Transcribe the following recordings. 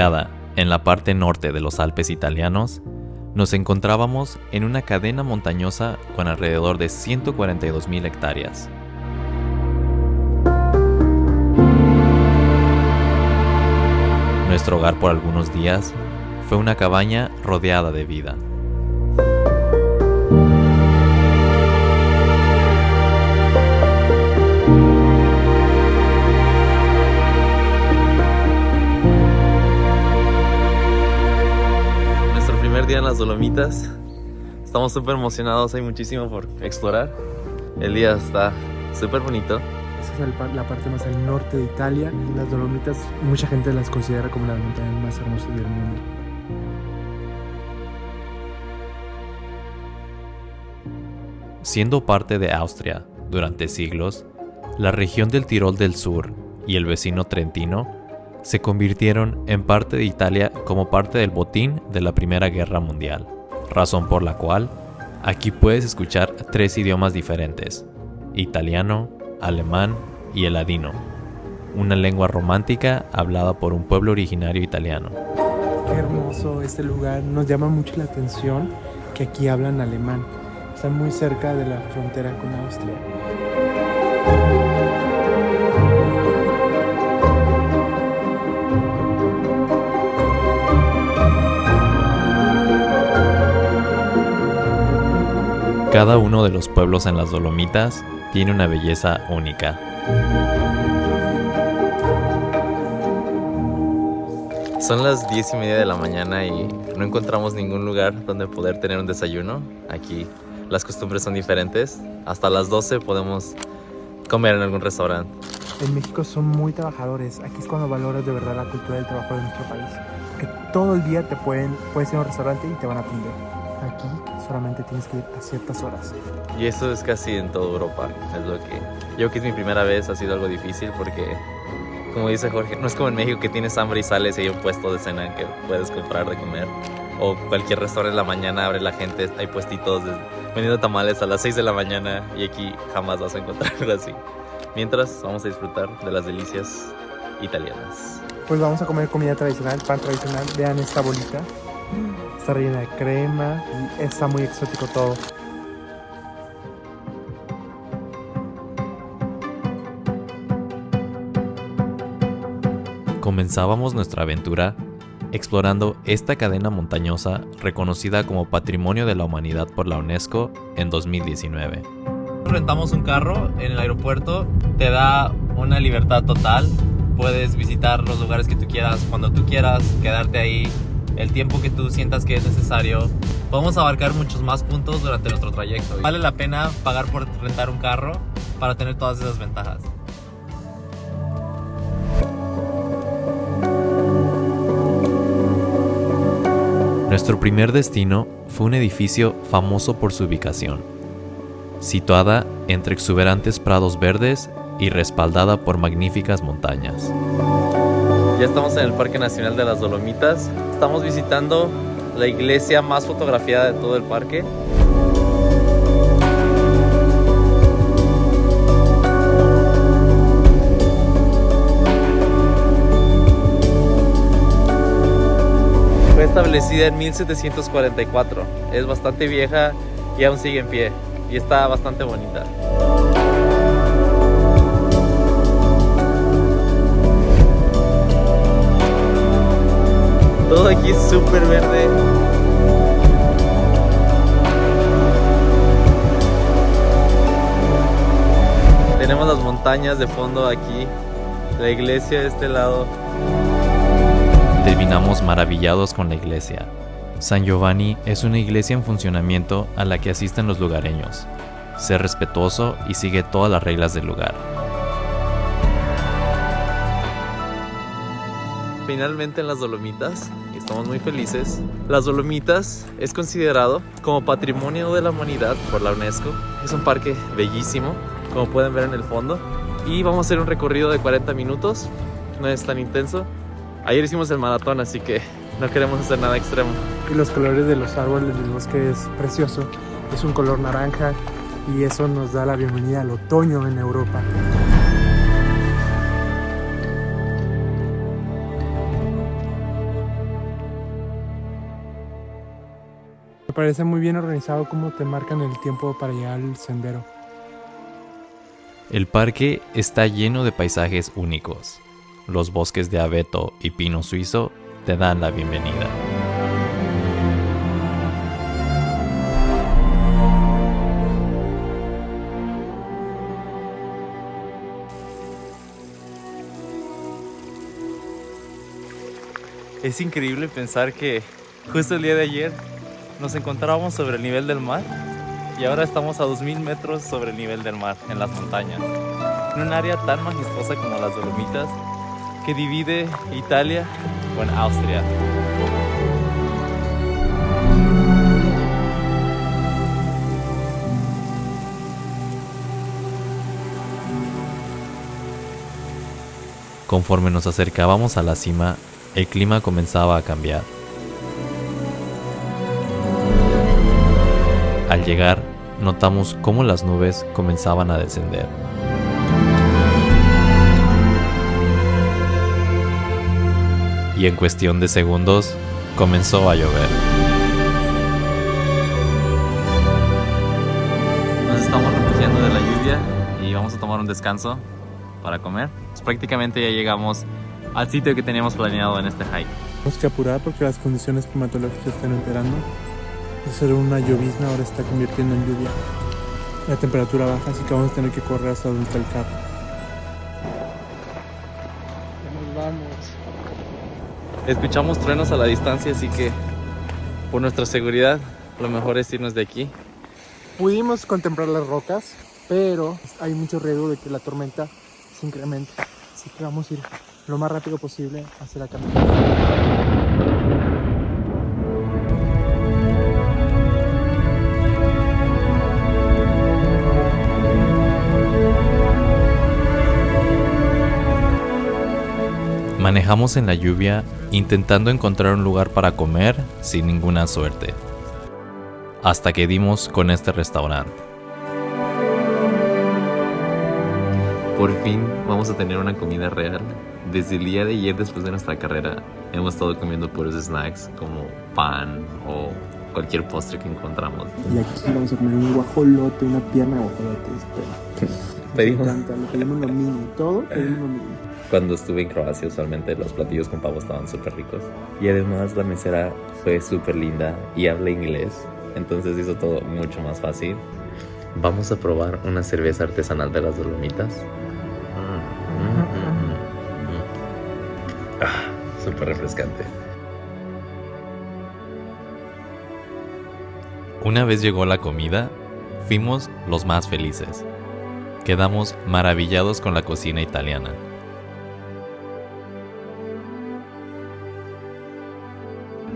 Ubicada en la parte norte de los Alpes italianos, nos encontrábamos en una cadena montañosa con alrededor de 142,000 hectáreas. Nuestro hogar por algunos días fue una cabaña rodeada de vida. Nuestro primer día en las Dolomitas. Estamos súper emocionados, hay muchísimo por explorar. El día está súper bonito. Esa es la parte más al norte de Italia. Las Dolomitas, mucha gente las considera como las montañas más hermosas del mundo. Siendo parte de Austria durante siglos, la región del Tirol del Sur y el vecino Trentino se convirtieron en parte de Italia como parte del botín de la Primera Guerra Mundial, razón por la cual aquí puedes escuchar 3 idiomas diferentes: italiano, alemán y el ladino, una lengua romántica hablada por un pueblo originario italiano. Qué hermoso este lugar, nos llama mucho la atención que aquí hablan alemán. Está muy cerca de la frontera con Austria. Cada uno de los pueblos en las Dolomitas tiene una belleza única. Son las 10:30 de la mañana y no encontramos ningún lugar donde poder tener un desayuno. Aquí las costumbres son diferentes. Hasta las 12 podemos comer en algún restaurante. En México son muy trabajadores. Aquí es cuando valoras de verdad la cultura del trabajo de nuestro país. Que todo el día puedes ir a un restaurante y te van a atender. Aquí solamente tienes que ir a ciertas horas. Y eso es casi en toda Europa. Es lo que yo, que es mi primera vez, ha sido algo difícil porque, como dice Jorge, no es como en México que tienes hambre y sales y hay un puesto de cena que puedes comprar de comer. O cualquier restaurante en la mañana abre la gente, hay puestitos vendiendo tamales a las 6 de la mañana y aquí jamás vas a encontrar algo así. Mientras, vamos a disfrutar de las delicias italianas. Pues vamos a comer comida tradicional, pan tradicional. Vean esta bolita. Está rellena de crema y está muy exótico todo. Comenzábamos nuestra aventura explorando esta cadena montañosa reconocida como Patrimonio de la Humanidad por la UNESCO en 2019. Rentamos un carro en el aeropuerto, te da una libertad total. Puedes visitar los lugares que tú quieras, cuando tú quieras, quedarte ahí el tiempo que tú sientas que es necesario. Podemos abarcar muchos más puntos durante nuestro trayecto. Vale la pena pagar por rentar un carro para tener todas esas ventajas. Nuestro primer destino fue un edificio famoso por su ubicación, situada entre exuberantes prados verdes y respaldada por magníficas montañas. Ya estamos en el Parque Nacional de las Dolomitas. Estamos visitando la iglesia más fotografiada de todo el parque. Fue establecida en 1744. Es bastante vieja y aún sigue en pie. Y está bastante bonita. Todo aquí es súper verde. Tenemos las montañas de fondo aquí, la iglesia de este lado. Terminamos maravillados con la iglesia. San Giovanni es una iglesia en funcionamiento a la que asisten los lugareños. Sé respetuoso y sigue todas las reglas del lugar. Finalmente en las Dolomitas, y estamos muy felices. Las Dolomitas es considerado como Patrimonio de la Humanidad por la UNESCO. Es un parque bellísimo, como pueden ver en el fondo. Y vamos a hacer un recorrido de 40 minutos, no es tan intenso. Ayer hicimos el maratón, así que no queremos hacer nada extremo. Y los colores de los árboles del bosque es precioso. Es un color naranja y eso nos da la bienvenida al otoño en Europa. Me parece muy bien organizado cómo te marcan el tiempo para llegar al sendero. El parque está lleno de paisajes únicos. Los bosques de abeto y pino suizo te dan la bienvenida. Es increíble pensar que justo el día de ayer nos encontrábamos sobre el nivel del mar y ahora estamos a 2000 metros sobre el nivel del mar en las montañas, en un área tan majestuosa como las Dolomitas que divide Italia con Austria. Conforme nos acercábamos a la cima, el clima comenzaba a cambiar. Al llegar, notamos cómo las nubes comenzaban a descender. Y en cuestión de segundos, comenzó a llover. Nos estamos refugiando de la lluvia y vamos a tomar un descanso para comer. Pues prácticamente ya llegamos al sitio que teníamos planeado en este hike. Tenemos que apurar porque las condiciones climatológicas están empeorando. De ser una llovizna ahora está convirtiendo en lluvia. La temperatura baja, así que vamos a tener que correr hasta donde está el carro. Ya nos vamos. Escuchamos truenos a la distancia, así que por nuestra seguridad lo mejor es irnos de aquí. Pudimos contemplar las rocas, pero hay mucho riesgo de que la tormenta se incremente. Así que vamos a ir lo más rápido posible hacia la capital. Manejamos en la lluvia, intentando encontrar un lugar para comer sin ninguna suerte. Hasta que dimos con este restaurante. Por fin vamos a tener una comida real. Desde el día de ayer, después de nuestra carrera, hemos estado comiendo puros snacks como pan o cualquier postre que encontramos. Y aquí vamos a comer un guajolote, una pierna de guajolote. Pedimos. Pedimos lo mínimo, todo pedimos lo mínimo. Cuando estuve en Croacia, usualmente los platillos con pavo estaban súper ricos. Y además la mesera fue súper linda y habla inglés, entonces hizo todo mucho más fácil. Vamos a probar una cerveza artesanal de las Dolomitas. Súper refrescante. Una vez llegó la comida, fuimos los más felices. Quedamos maravillados con la cocina italiana.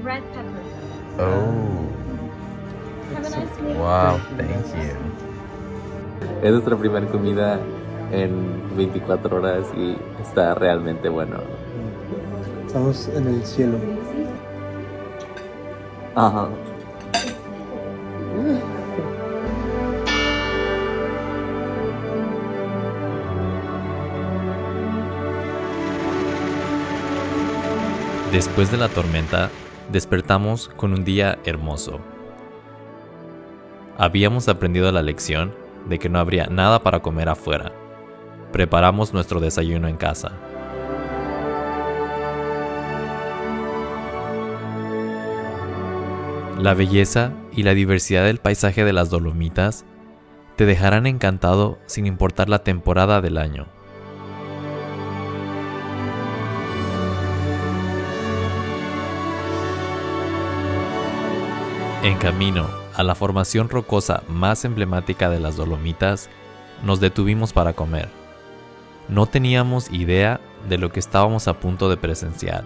Red pepper. Oh, Have a nice meal. wow, thank you. Es nuestra primera comida en 24 horas y está realmente bueno. Estamos en el cielo. Ajá. Después de la tormenta, despertamos con un día hermoso. Habíamos aprendido la lección de que no habría nada para comer afuera. Preparamos nuestro desayuno en casa. La belleza y la diversidad del paisaje de las Dolomitas te dejarán encantado sin importar la temporada del año. En camino a la formación rocosa más emblemática de las Dolomitas, nos detuvimos para comer. No teníamos idea de lo que estábamos a punto de presenciar.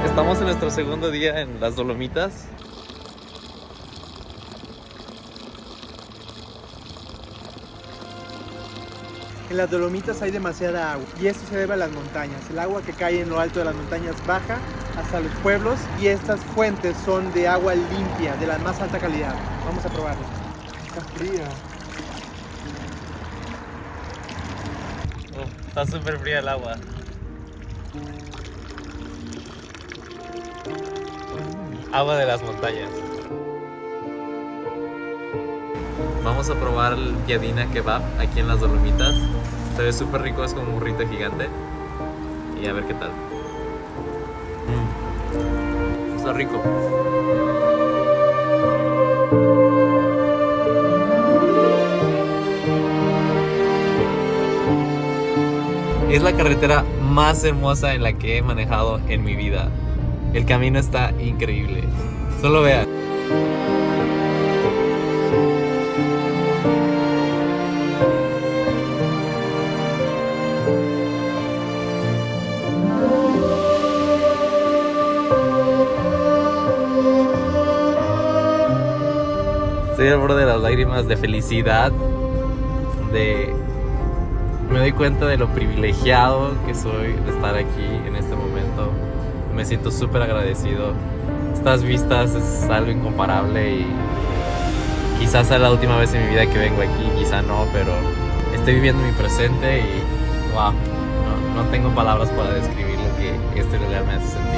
Estamos en nuestro segundo día en las Dolomitas. En las Dolomitas hay demasiada agua y esto se debe a las montañas. El agua que cae en lo alto de las montañas baja hasta los pueblos y estas fuentes son de agua limpia, de la más alta calidad. Vamos a probarlo. Está fría. Está súper fría el agua. agua de las montañas. Vamos a probar el Yadina Kebab aquí en las Dolomitas. Se ve súper rico, es como un burrito gigante. Y a ver qué tal. Está rico. Es la carretera más hermosa en la que he manejado en mi vida. El camino está increíble. Solo vean. Estoy al borde de las lágrimas de felicidad, me doy cuenta de lo privilegiado que soy de estar aquí en este momento. Me siento súper agradecido. Estas vistas es algo incomparable y quizás sea la última vez en mi vida que vengo aquí, quizá no, pero estoy viviendo mi presente y wow, no tengo palabras para describir lo que este lugar me hace sentir.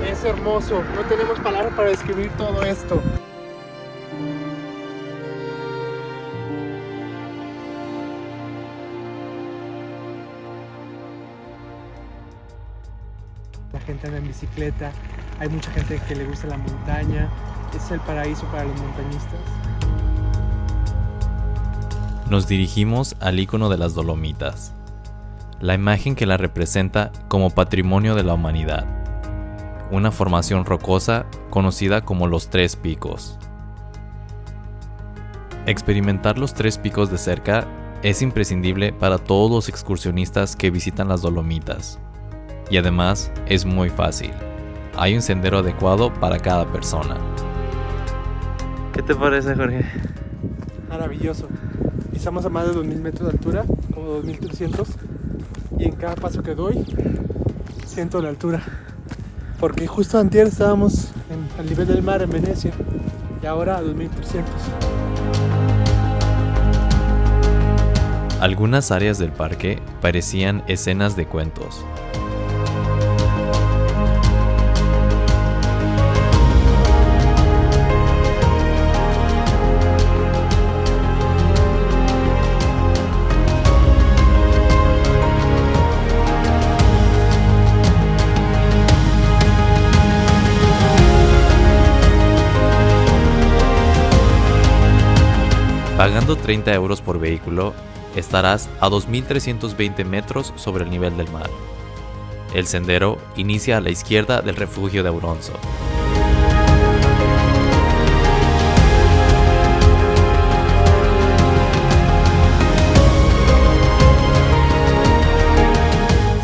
Es hermoso, no tenemos palabras para describir todo esto. La gente anda en bicicleta, hay mucha gente que le gusta la montaña, es el paraíso para los montañistas. Nos dirigimos al ícono de las Dolomitas, la imagen que la representa como patrimonio de la humanidad, una formación rocosa conocida como los Tres Picos. Experimentar los Tres Picos de cerca es imprescindible para todos los excursionistas que visitan las Dolomitas. Y además es muy fácil. Hay un sendero adecuado para cada persona. ¿Qué te parece, Jorge? Maravilloso. Pisamos a más de 2000 metros de altura, como 2300, y en cada paso que doy siento la altura. Porque justo antier estábamos al nivel del mar en Venecia y ahora a 2300. Algunas áreas del parque parecían escenas de cuentos. Pagando 30 euros por vehículo, estarás a 2.320 metros sobre el nivel del mar. El sendero inicia a la izquierda del refugio de Auronzo.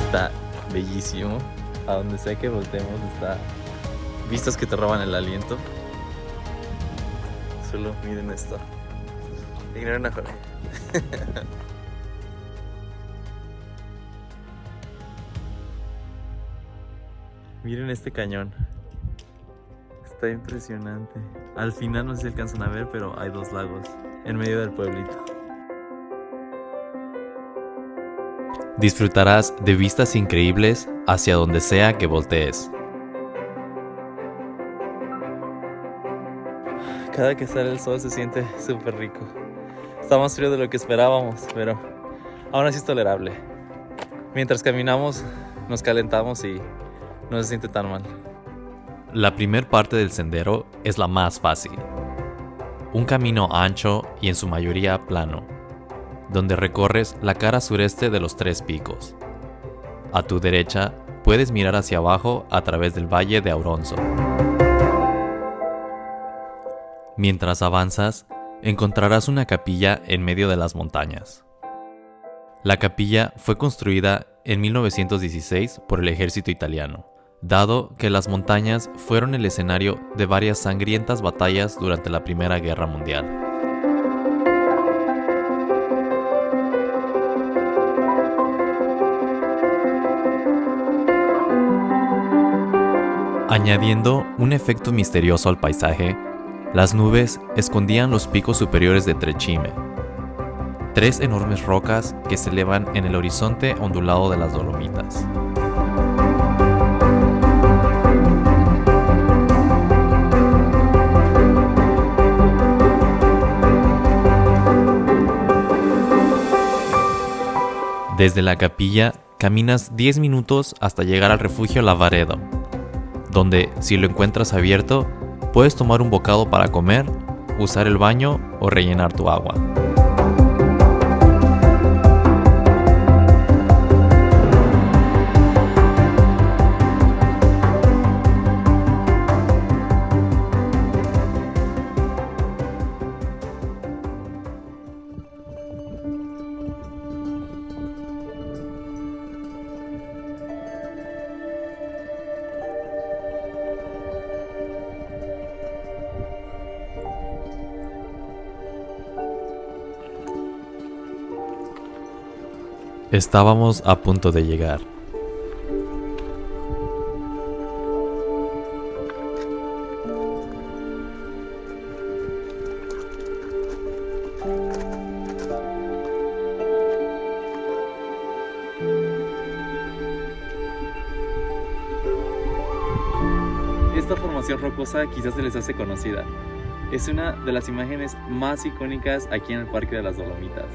Está bellísimo. A donde sea que volteemos está vistas que te roban el aliento. Solo miren esto. Ignoren a Jorge. Miren este cañón. Está impresionante. Al final no sé si alcanzan a ver, pero hay dos lagos en medio del pueblito. Disfrutarás de vistas increíbles hacia donde sea que voltees. Cada que sale el sol se siente súper rico. Está más frío de lo que esperábamos, pero aún así es tolerable. Mientras caminamos, nos calentamos y no se siente tan mal. La primer parte del sendero es la más fácil. Un camino ancho y en su mayoría plano, donde recorres la cara sureste de los tres picos. A tu derecha, puedes mirar hacia abajo a través del valle de Auronzo. Mientras avanzas, encontrarás una capilla en medio de las montañas. La capilla fue construida en 1916 por el ejército italiano, dado que las montañas fueron el escenario de varias sangrientas batallas durante la Primera Guerra Mundial. Añadiendo un efecto misterioso al paisaje, las nubes escondían los picos superiores de Trechime, tres enormes rocas que se elevan en el horizonte ondulado de las Dolomitas. Desde la capilla caminas 10 minutos hasta llegar al refugio Lavaredo, donde, si lo encuentras abierto, puedes tomar un bocado para comer, usar el baño o rellenar tu agua. Estábamos a punto de llegar. Esta formación rocosa quizás se les hace conocida. Es una de las imágenes más icónicas aquí en el Parque de las Dolomitas.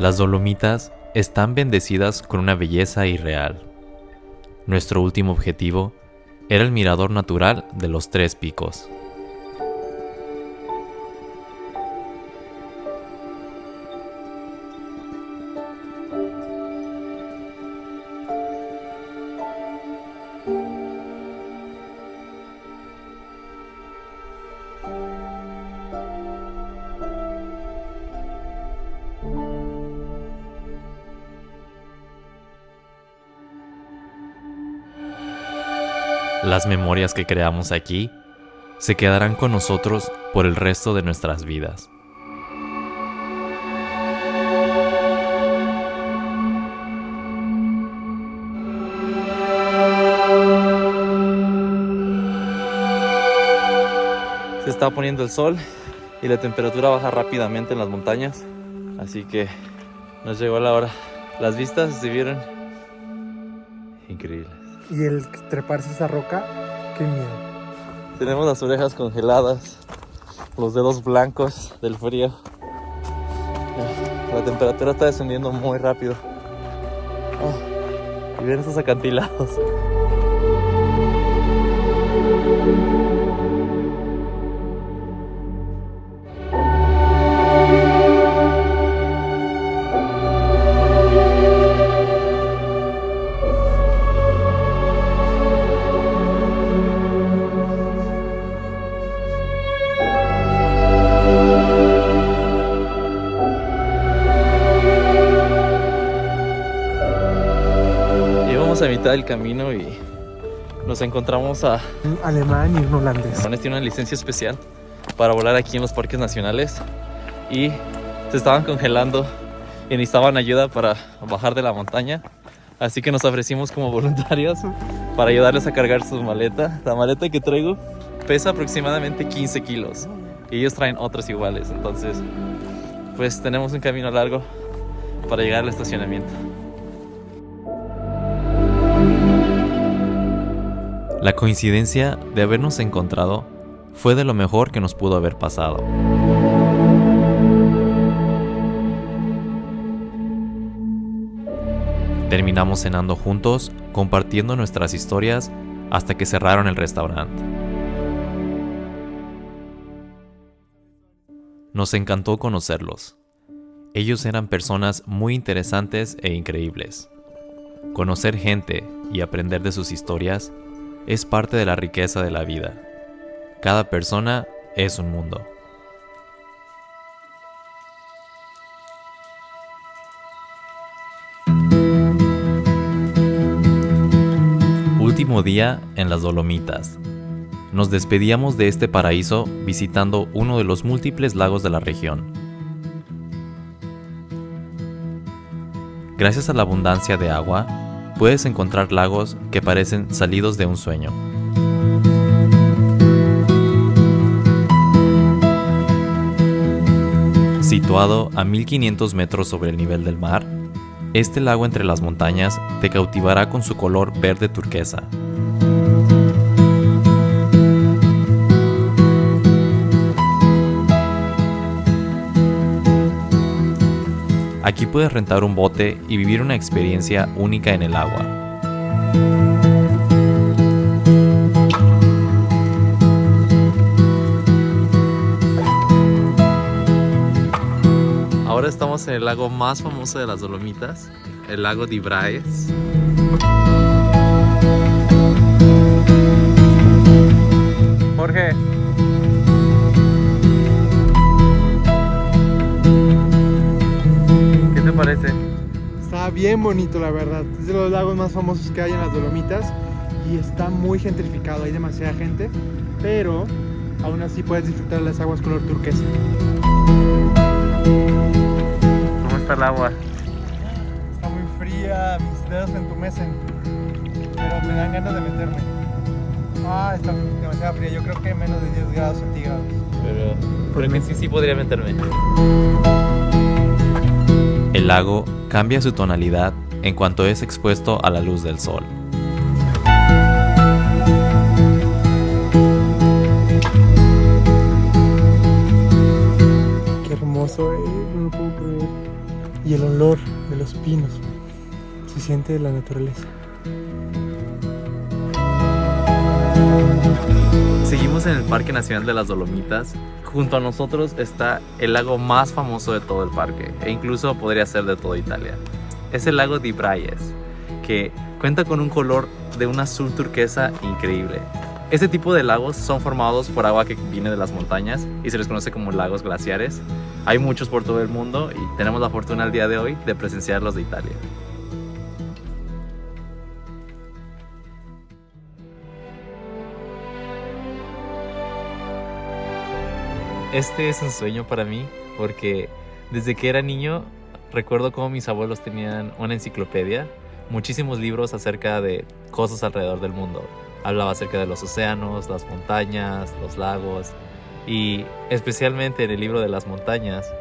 Las Dolomitas están bendecidas con una belleza irreal. Nuestro último objetivo era el mirador natural de los tres picos. Las memorias que creamos aquí se quedarán con nosotros por el resto de nuestras vidas. Se está poniendo el sol y la temperatura baja rápidamente en las montañas, así que nos llegó la hora. Las vistas se vieron increíbles. Y el treparse esa roca, qué miedo. Tenemos las orejas congeladas, los dedos blancos del frío. La temperatura está descendiendo muy rápido. Y ven esos acantilados. a mitad del camino y nos encontramos a... Un alemán y un holandés. Tiene una licencia especial para volar aquí en los parques nacionales y se estaban congelando y necesitaban ayuda para bajar de la montaña. Así que nos ofrecimos como voluntarios para ayudarles a cargar su maleta. La maleta que traigo pesa aproximadamente 15 kilos y ellos traen otras iguales. Entonces, pues tenemos un camino largo para llegar al estacionamiento. La coincidencia de habernos encontrado fue de lo mejor que nos pudo haber pasado. Terminamos cenando juntos, compartiendo nuestras historias hasta que cerraron el restaurante. Nos encantó conocerlos. Ellos eran personas muy interesantes e increíbles. Conocer gente y aprender de sus historias es parte de la riqueza de la vida. Cada persona es un mundo. Último día en las Dolomitas. Nos despedíamos de este paraíso visitando uno de los múltiples lagos de la región. Gracias a la abundancia de agua, puedes encontrar lagos que parecen salidos de un sueño. Situado a 1500 metros sobre el nivel del mar, este lago entre las montañas te cautivará con su color verde turquesa. Aquí puedes rentar un bote y vivir una experiencia única en el agua. Ahora estamos en el lago más famoso de las Dolomitas, el lago de Ibraes. Jorge. ¿Qué te parece? Está bien bonito, la verdad. Es de los lagos más famosos que hay en las Dolomitas y está muy gentrificado. Hay demasiada gente, pero aún así puedes disfrutar de las aguas color turquesa. ¿Cómo está el agua? Está muy fría, mis dedos se entumecen, pero me dan ganas de meterme. Está demasiado fría, yo creo que menos de 10 grados centígrados. Pero creo que sí podría meterme. El lago cambia su tonalidad en cuanto es expuesto a la luz del sol. Qué hermoso, no lo puedo creer. Y el olor de los pinos se siente de la naturaleza. Seguimos en el Parque Nacional de las Dolomitas. Junto a nosotros está el lago más famoso de todo el parque, e incluso podría ser de toda Italia. Es el lago de Ibraes, que cuenta con un color de un azul turquesa increíble. Este tipo de lagos son formados por agua que viene de las montañas y se les conoce como lagos glaciares. Hay muchos por todo el mundo y tenemos la fortuna el día de hoy de presenciarlos de Italia. Este es un sueño para mí porque desde que era niño recuerdo cómo mis abuelos tenían una enciclopedia, muchísimos libros acerca de cosas alrededor del mundo. Hablaba acerca de los océanos, las montañas, los lagos y especialmente en el libro de las montañas.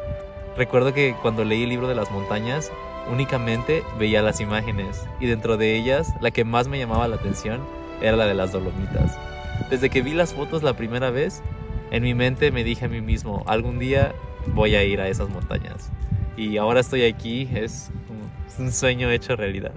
Recuerdo que cuando leí el libro de las montañas únicamente veía las imágenes y dentro de ellas la que más me llamaba la atención era la de las Dolomitas. Desde que vi las fotos la primera vez, en mi mente me dije a mí mismo, algún día voy a ir a esas montañas. Y ahora estoy aquí, es un sueño hecho realidad.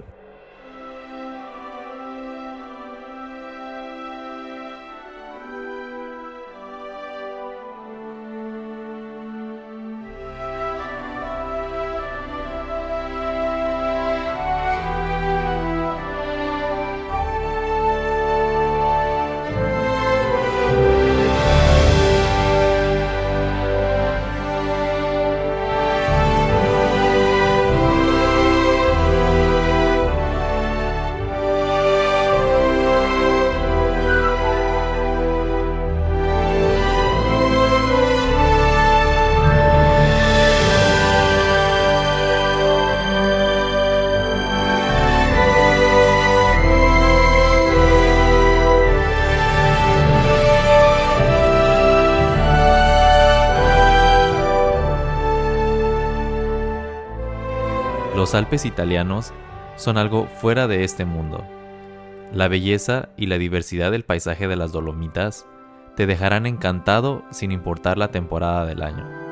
Los Alpes italianos son algo fuera de este mundo. La belleza y la diversidad del paisaje de las Dolomitas te dejarán encantado sin importar la temporada del año.